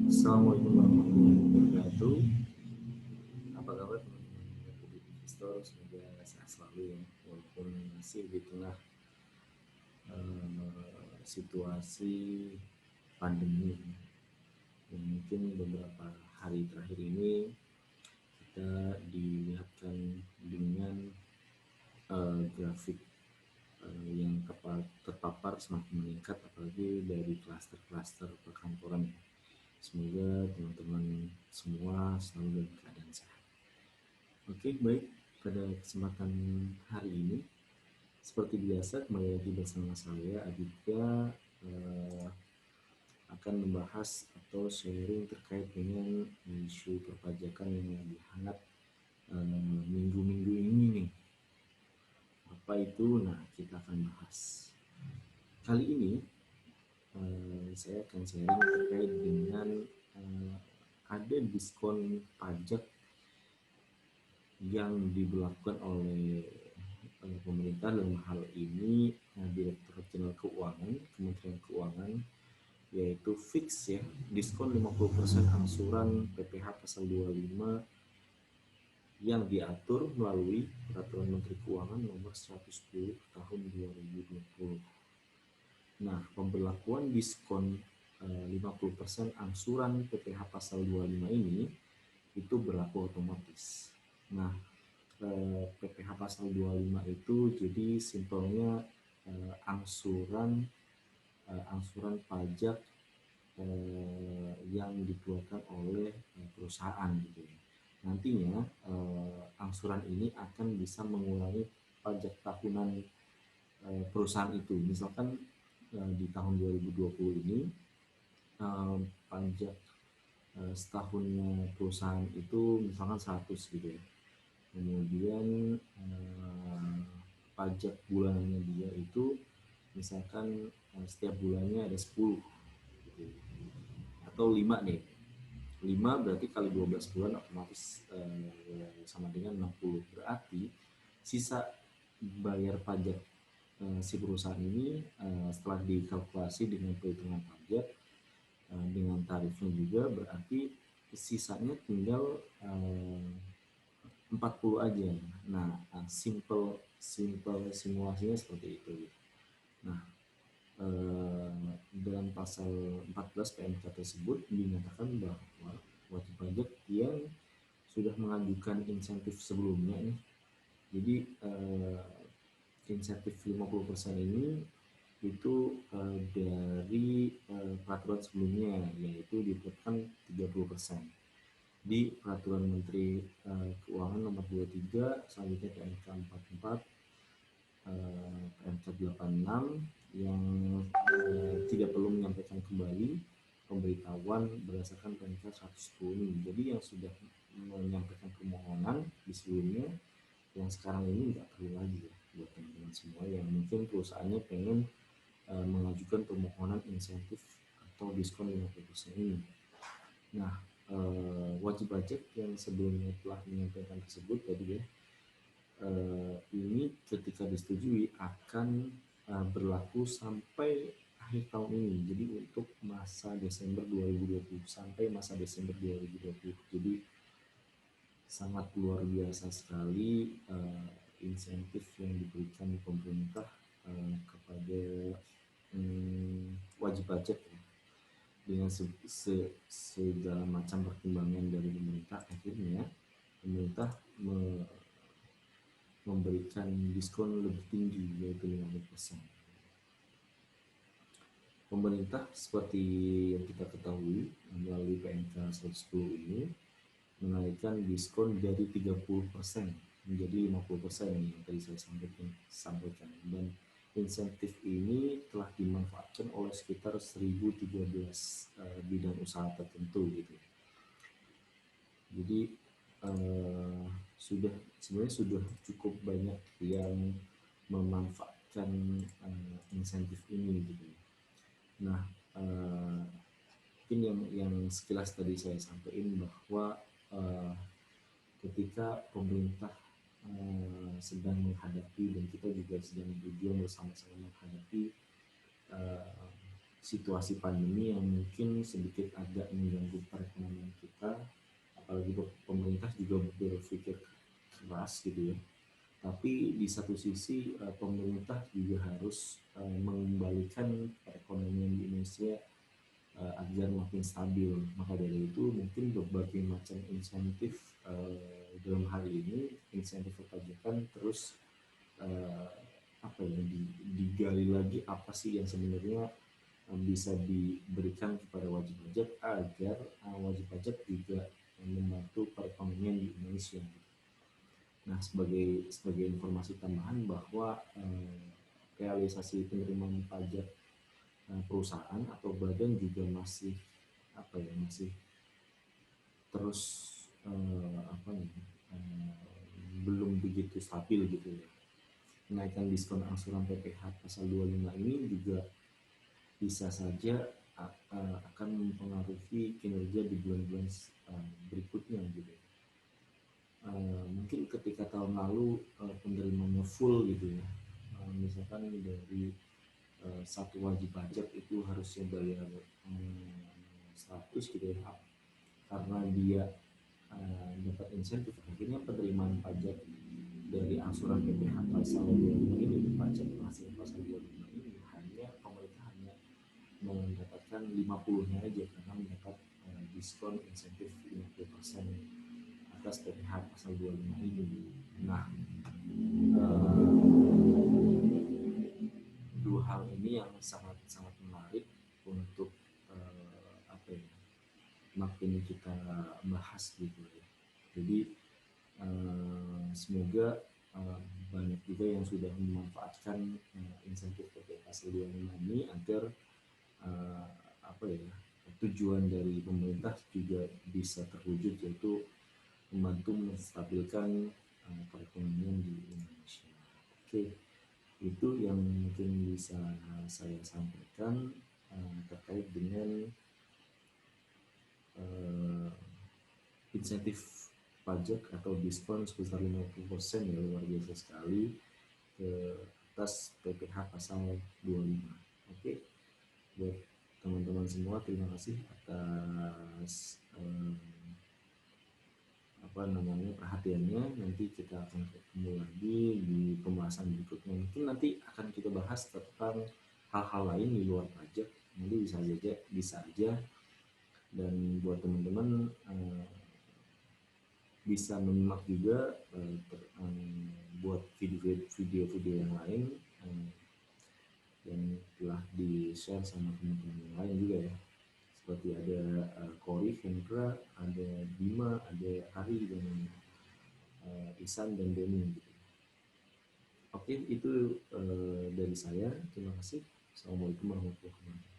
Assalamualaikum warahmatullahi wabarakatuh. Apa kabar teman-teman Republik Investor? Semoga sehat selalu ya, walaupun masih di tengah situasi pandemi. Dan mungkin beberapa hari terakhir ini kita dilihatkan dengan grafik yang terpapar semakin meningkat, apalagi dari klaster-klaster perkantoran. Semoga teman-teman semua selalu dalam keadaan sehat. Oke, baik. Pada kesempatan hari ini, seperti biasa, kembali lagi bersama saya, Aditya, eh, akan membahas atau sharing terkait dengan isu perpajakan yang lagi hangat minggu-minggu ini nih. Apa itu? Nah, kita akan bahas. Kali ini, saya akan sharing terkait dengan ada diskon pajak yang diberlakukan oleh pemerintah dalam hal ini Direktorat Jenderal Keuangan, Kementerian Keuangan, yaitu fix ya, diskon 50% angsuran PPh pasal 25 yang diatur melalui Peraturan Menteri Keuangan nomor 110 tahun 2020. Nah, pemberlakuan diskon 50% angsuran PPh pasal 25 ini itu berlaku otomatis. Nah, PPh pasal 25 itu jadi simpelnya angsuran angsuran pajak yang dikeluarkan oleh perusahaan gitu ya. Nantinya angsuran ini akan bisa mengurangi pajak tahunan perusahaan itu. Misalkan di tahun 2020 ini pajak setahunnya perusahaan itu misalkan 100 gitu ya. Kemudian pajak bulanannya dia itu misalkan setiap bulannya ada 10 gitu. Atau 5 nih. 5 berarti kali 12 bulan otomatis sama dengan 60. Berarti sisa bayar pajak si perusahaan ini setelah dikalkulasi dengan perhitungan pajak dengan tarifnya juga, berarti sisanya tinggal 40 aja. Nah, simple simulasinya seperti itu. Nah, dalam pasal 14 PMK tersebut dinyatakan bahwa wajib pajak yang sudah mengajukan insentif sebelumnya nih, jadi insentif 50% ini itu dari peraturan sebelumnya, yaitu ditetapkan 30% di Peraturan Menteri Keuangan nomor 23, selanjutnya PMK 44, PMK 86 yang tidak perlu menyampaikan kembali pemberitahuan berdasarkan PMK 110 ini. Jadi yang sudah menyampaikan permohonan di sebelumnya, yang sekarang ini nggak perlu lagi ya buat teman-teman semua yang mungkin perusahaannya pengen mengajukan permohonan insentif atau diskon 50% ini. Nah, wajib pajak yang sebelumnya telah menyampaikan tersebut tadi ya, ini ketika disetujui akan berlaku sampai akhir tahun ini. Jadi untuk masa Desember 2020 sampai masa Desember 2020. Jadi sangat luar biasa sekali insentif yang diberikan pemerintah kepada wajib pajak ya. Dengan segala macam pertimbangan dari pemerintah, akhirnya pemerintah memberikan diskon lebih tinggi, yaitu 50%. Pemerintah seperti yang kita ketahui melalui PMK 110 ini menaikkan diskon dari 30% menjadi 50% yang tadi saya sampaikan, dan insentif ini telah dimanfaatkan oleh sekitar 1013 bidang usaha tertentu gitu. Jadi sebenarnya sudah cukup banyak yang memanfaatkan insentif ini gitu. Nah, mungkin yang sekilas tadi saya sampaikan bahwa ketika pemerintah sedang menghadapi dan kita juga sedang berjuang bersama-sama menghadapi situasi pandemi yang mungkin sedikit agak mengganggu perekonomian kita, apalagi pemerintah juga berpikir keras gitu ya. Tapi di satu sisi pemerintah juga harus mengembalikan perekonomian di Indonesia agar makin stabil. Maka dari itu mungkin berbagai macam insentif dalam hal ini insentif perpajakan terus eh, apa ya digali lagi apa sih yang sebenarnya bisa diberikan kepada wajib pajak agar wajib pajak juga membantu perekonomian di Indonesia. Nah, sebagai informasi tambahan bahwa realisasi penerimaan pajak perusahaan atau badan juga masih apa ya masih terus apa nih belum begitu stabil gitu ya. Kenaikan diskon angsuran PPh pasal 25 ini juga bisa saja akan mempengaruhi kinerja di bulan-bulan berikutnya gitu. Mungkin ketika tahun lalu penerimanya full gitu ya, misalkan dari satu wajib pajak itu harusnya bayar 100 gitu ya, karena dia dapat insentif akhirnya penerimaan pajak dari angsuran PPh pasal 25 ini pajak penghasilan pasal 25 ini hanya pemerintah hanya mendapatkan 50-nya aja karena mendapat diskon insentif 50% atas PPh pasal 25 ini. Nah, dua hal ini yang sangat menarik untuk apa ya makin kita bahas gitu ya. Jadi semoga banyak juga yang sudah memanfaatkan insentif PPh pasal 25 ini agar apa ya tujuan dari pemerintah juga bisa terwujud, yaitu membantu menstabilkan perekonomian di Indonesia. Oke, itu yang mungkin bisa saya sampaikan terkait dengan insentif pajak atau diskon sebesar 50% ya, luar biasa sekali ke atas PPh pasal 25. Oke, buat teman-teman semua terima kasih atas perhatiannya. Nanti kita akan ketemu lagi di pembahasan berikutnya. Mungkin nanti akan kita bahas tentang hal-hal lain di luar pajak. Nanti bisa aja. Dan buat teman-teman bisa menyimak juga buat video-video yang lain yang telah di-share sama teman-teman yang lain juga ya. Seperti ada Kori, Hendra, ada Bima, ada Ari, dan Isan dan Deni gitu. Oke, itu dari saya. Terima kasih. Assalamualaikum warahmatullahi wabarakatuh.